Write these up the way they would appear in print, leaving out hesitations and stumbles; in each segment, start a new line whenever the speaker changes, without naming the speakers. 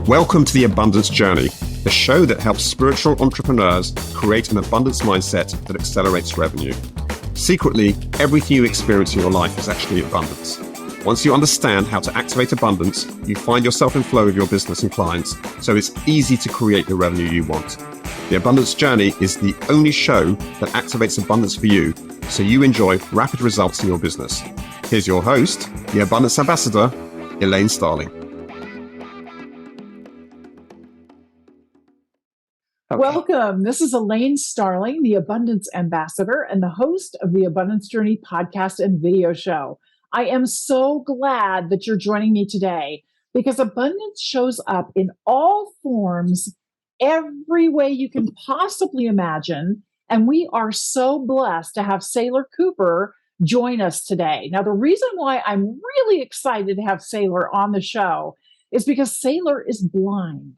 Welcome to The Abundance Journey, the show that helps spiritual entrepreneurs create an abundance mindset that accelerates revenue. Secretly, everything you experience in your life is actually abundance. Once you understand how to activate abundance, you find yourself in flow with your business and clients, so it's easy to create the revenue you want. The Abundance Journey is the only show that activates abundance for you, so you enjoy rapid results in your business. Here's your host, the Abundance Ambassador, Elaine Starling.
Okay. Welcome. This is Elaine Starling, the Abundance Ambassador and the host of the Abundance Journey podcast and video show. I am so glad that you're joining me today because abundance shows up in all forms, every way you can possibly imagine. And we are so blessed to have Saylor Cooper join us today. Now, the reason why I'm really excited to have Saylor on the show is because Saylor is blind.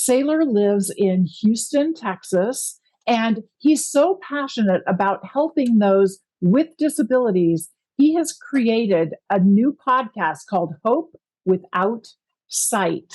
Saylor lives in Houston, Texas, and he's so passionate about helping those with disabilities. He has created a new podcast called Hope Without Sight.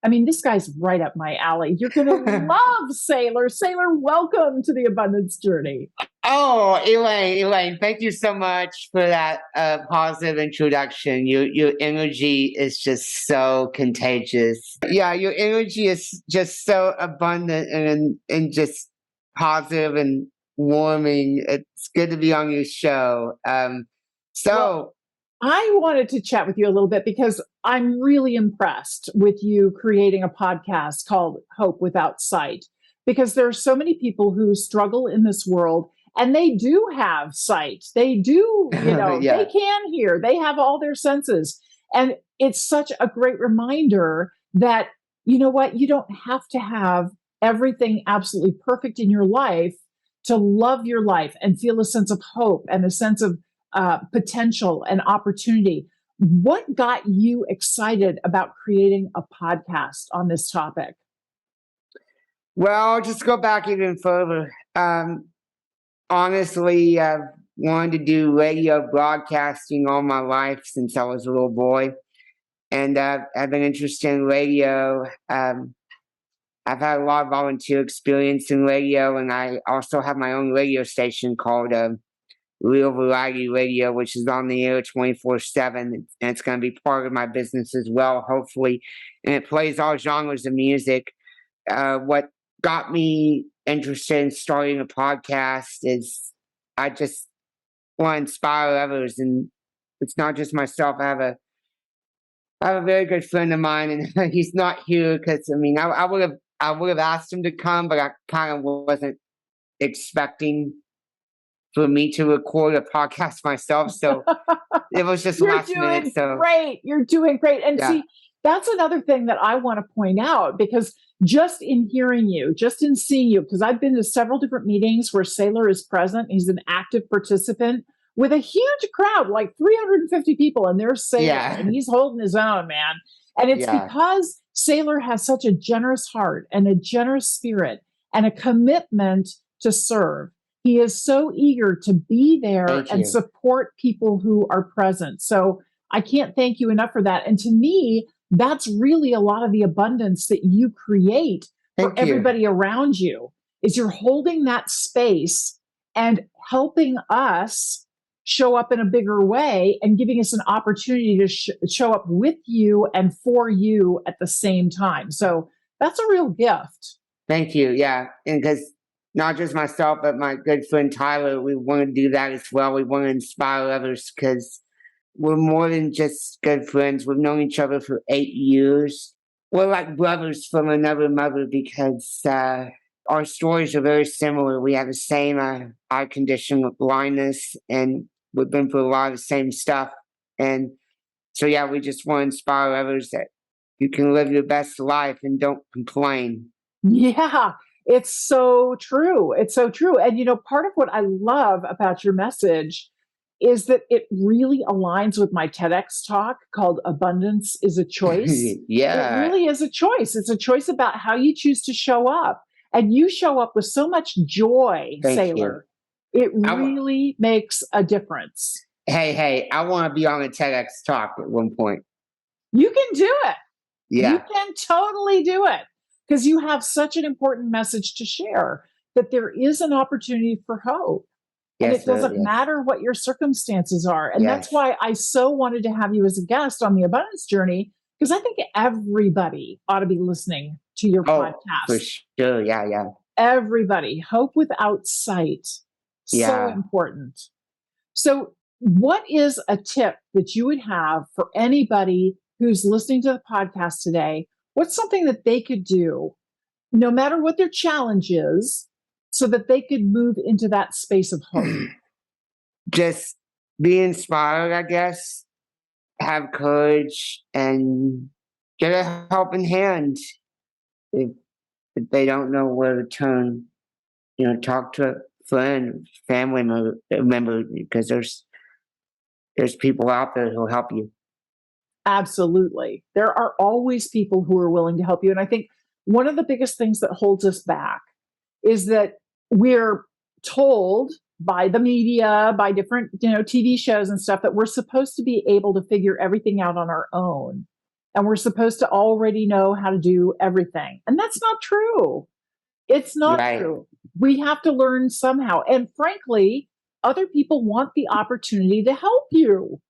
I mean, this guy's right up my alley. You're going to love Saylor. Saylor, welcome to the Abundance Journey.
Oh, Elaine, thank you so much for that positive introduction. Your energy is just so contagious. Yeah, your energy is just so abundant and just positive and warming. It's good to be on your show.
Well, I wanted to chat with you a little bit because I'm really impressed with you creating a podcast called Hope Without Sight, because there are so many people who struggle in this world and they do have sight. They do, yeah. They can hear, they have all their senses. And it's such a great reminder that, you know what, you don't have to have everything absolutely perfect in your life to love your life and feel a sense of hope and a sense of potential and opportunity. What got you excited about creating a podcast on this topic?
Well, just go back even further. Honestly, I've wanted to do radio broadcasting all my life since I was a little boy. And I've been interested in radio. I've had a lot of volunteer experience in radio, and I also have my own radio station called Real Variety Radio, which is on the air 24/7, and it's going to be part of my business as well, hopefully. And it plays all genres of music. What got me interested in starting a podcast is I just want to inspire others, and it's not just myself. I have a very good friend of mine, and he's not here because I would have asked him to come, but I kind of wasn't expecting for me to record a podcast myself. So it was just last minute. So
great. You're doing great. And see, that's another thing that I want to point out, because just in hearing you, just in seeing you, because I've been to several different meetings where Saylor is present. He's an active participant with a huge crowd, like 350 people, and there's Saylor, and he's holding his own, man. And it's because Saylor has such a generous heart and a generous spirit and a commitment to serve. He is so eager to be there and support people who are present. So I can't thank you enough for that. And to me, that's really a lot of the abundance that you create for everybody around you, is you're holding that space and helping us show up in a bigger way and giving us an opportunity to show up with you and for you at the same time. So that's a real gift.
Thank you. Yeah. And because not just myself, but my good friend Tyler, we want to do that as well. We want to inspire others because we're more than just good friends. We've known each other for 8 years. We're like brothers from another mother because our stories are very similar. We have the same eye condition with blindness, and we've been through a lot of the same stuff. And so, we just want to inspire others that you can live your best life and don't complain.
Yeah. It's so true. It's so true. And, part of what I love about your message is that it really aligns with my TEDx talk called Abundance is a Choice. It really is a choice. It's a choice about how you choose to show up. And you show up with so much joy, Saylor. It really makes a difference.
Hey, I want to be on a TEDx talk at one point.
You can do it. You
Yeah.
can totally do it because you have such an important message to share that there is an opportunity for hope. And
Yes,
it
sir.
doesn't
Yes.
matter what your circumstances are. And that's
Yes.
why I so wanted to have you as a guest on the Abundance Journey, because I think everybody ought to be listening to your
Oh, for
podcast.
sure. Yeah. Yeah.
Everybody. Hope without sight. So
Yeah.
important. So, what is a tip that you would have for anybody who's listening to the podcast today? What's something that they could do, no matter what their challenge is, so that they could move into that space of hope?
Just be inspired, I guess. Have courage and get a helping hand. If, if they don't know where to turn, talk to a friend, family member, because there's people out there who'll help you.
Absolutely. There are always people who are willing to help you. And I think one of the biggest things that holds us back is that we're told by the media, by different, TV shows and stuff, that we're supposed to be able to figure everything out on our own. And we're supposed to already know how to do everything. And that's not true. It's not
Right.
true. We have to learn somehow. And frankly, other people want the opportunity to help you.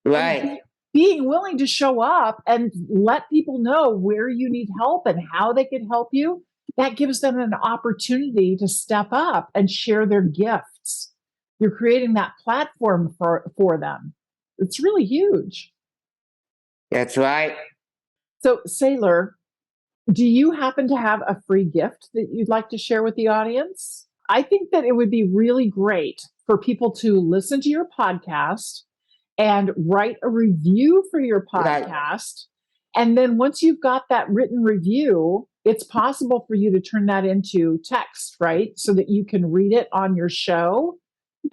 Right.
Being willing to show up and let people know where you need help and how they can help you, that gives them an opportunity to step up and share their gifts. You're creating that platform for them. It's really huge.
That's right.
So, Saylor, do you happen to have a free gift that you'd like to share with the audience? I think that it would be really great for people to listen to your podcast and write a review for your podcast.
Right.
And then once you've got that written review, it's possible for you to turn that into text, right? So that you can read it on your show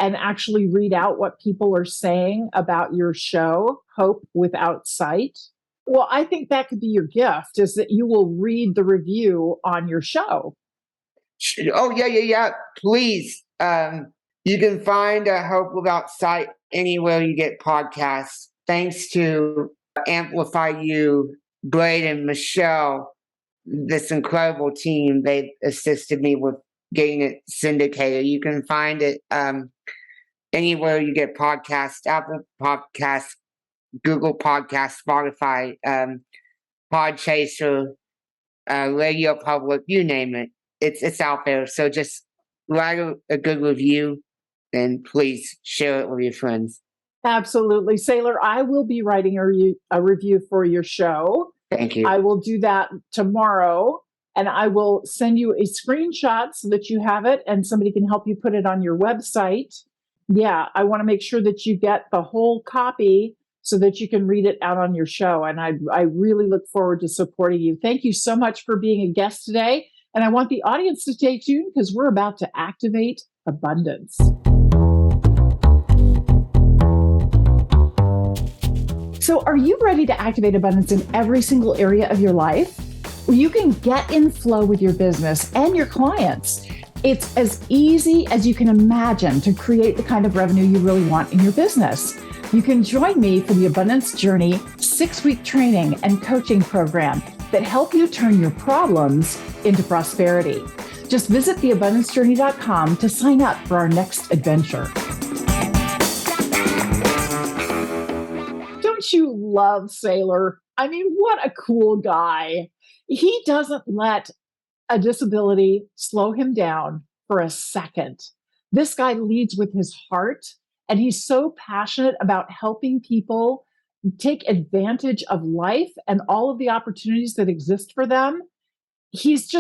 and actually read out what people are saying about your show, Hope Without Sight. Well, I think that could be your gift, is that you will read the review on your show.
Oh, yeah. Please. You can find Hope Without Sight anywhere you get podcasts. Thanks to Amplify You, Braid and Michelle, this incredible team. They've assisted me with getting it syndicated. You can find it anywhere you get podcasts, Apple Podcasts, Google Podcasts, Spotify, Podchaser, Radio Public, you name it. It's out there. So just write a good review and please share it with your friends.
Absolutely. Saylor, I will be writing a review for your show.
Thank you.
I will do that tomorrow, and I will send you a screenshot so that you have it and somebody can help you put it on your website. Yeah, I want to make sure that you get the whole copy so that you can read it out on your show. And I really look forward to supporting you. Thank you so much for being a guest today. And I want the audience to stay tuned because we're about to activate abundance. So are you ready to activate abundance in every single area of your life? Well, you can get in flow with your business and your clients. It's as easy as you can imagine to create the kind of revenue you really want in your business. You can join me for the Abundance Journey 6-week training and coaching program that help you turn your problems into prosperity. Just visit theabundancejourney.com to sign up for our next adventure. Don't you love Saylor? I mean, what a cool guy. He doesn't let a disability slow him down for a second. This guy leads with his heart, and he's so passionate about helping people take advantage of life and all of the opportunities that exist for them. He's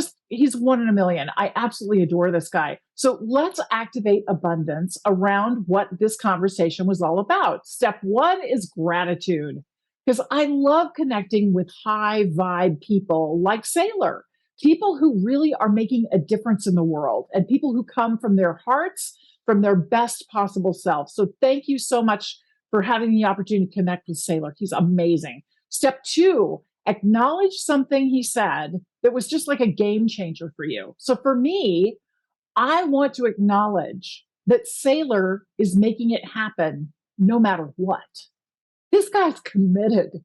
one in a million. I absolutely adore this guy. So let's activate abundance around what this conversation was all about. Step 1 is gratitude, because I love connecting with high vibe people like Saylor, people who really are making a difference in the world and people who come from their hearts, from their best possible self. So thank you so much for having the opportunity to connect with Saylor. He's amazing. Step 2, acknowledge something he said that was just like a game changer for you. So for me, I want to acknowledge that Saylor is making it happen no matter what. This guy's committed.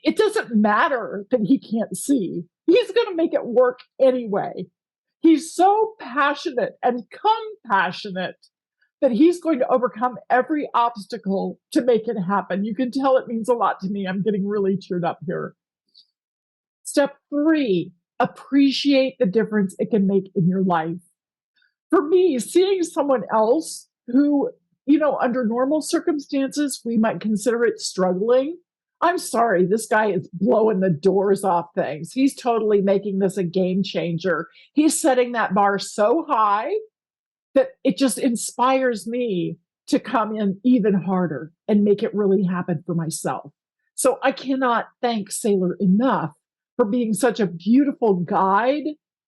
it doesn't matter that he can't see. He's going to make it work anyway. He's so passionate and compassionate that he's going to overcome every obstacle to make it happen. You can tell it means a lot to me. I'm getting really cheered up here. Step 3, appreciate the difference it can make in your life. For me, seeing someone else who, under normal circumstances, we might consider it struggling. I'm sorry, this guy is blowing the doors off things. He's totally making this a game changer. He's setting that bar so high that it just inspires me to come in even harder and make it really happen for myself. So I cannot thank Saylor enough for being such a beautiful guide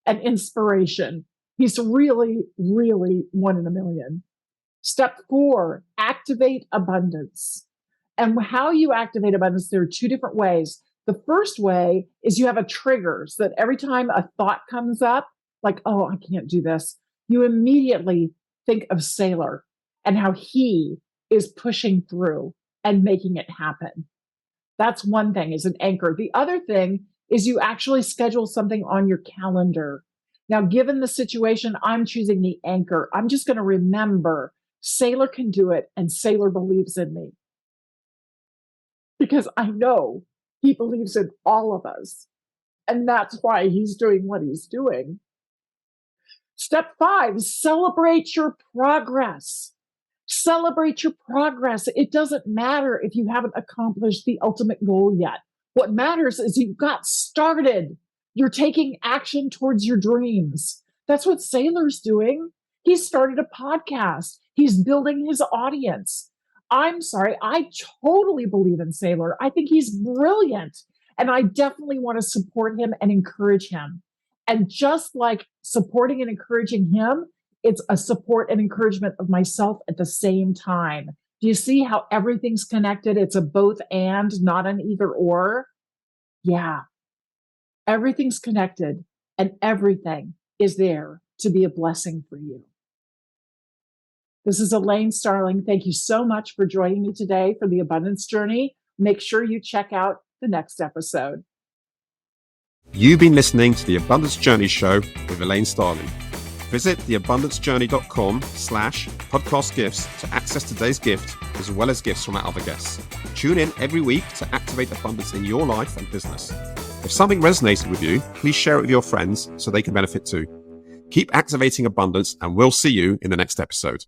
and inspiration. He's really, really one in a million. Step 4, activate abundance. And how you activate abundance, there are 2 different ways. The first way is you have a trigger so that every time a thought comes up, like, oh, I can't do this, you immediately think of Saylor and how he is pushing through and making it happen. That's one thing, is an anchor. The other thing is you actually schedule something on your calendar. Now, given the situation, I'm choosing the anchor. I'm just going to remember Saylor can do it and Saylor believes in me. Because I know he believes in all of us. And that's why he's doing what he's doing. Step 5, celebrate your progress. Celebrate your progress. It doesn't matter if you haven't accomplished the ultimate goal yet. What matters is you got started. You're taking action towards your dreams. That's what Saylor's doing. He started a podcast. He's building his audience. I'm sorry, I totally believe in Saylor. I think he's brilliant. And I definitely want to support him and encourage him. And just like supporting and encouraging him, it's a support and encouragement of myself at the same time. Do you see how everything's connected? It's a both and, not an either or. Yeah, everything's connected and everything is there to be a blessing for you. This is Elaine Starling. Thank you so much for joining me today for the Abundance Journey. Make sure you check out the next episode.
You've been listening to the Abundance Journey Show with Elaine Starling. Visit theabundancejourney.com/podcast gifts to access today's gift, as well as gifts from our other guests. Tune in every week to activate abundance in your life and business. If something resonated with you, please share it with your friends so they can benefit too. Keep activating abundance, and we'll see you in the next episode.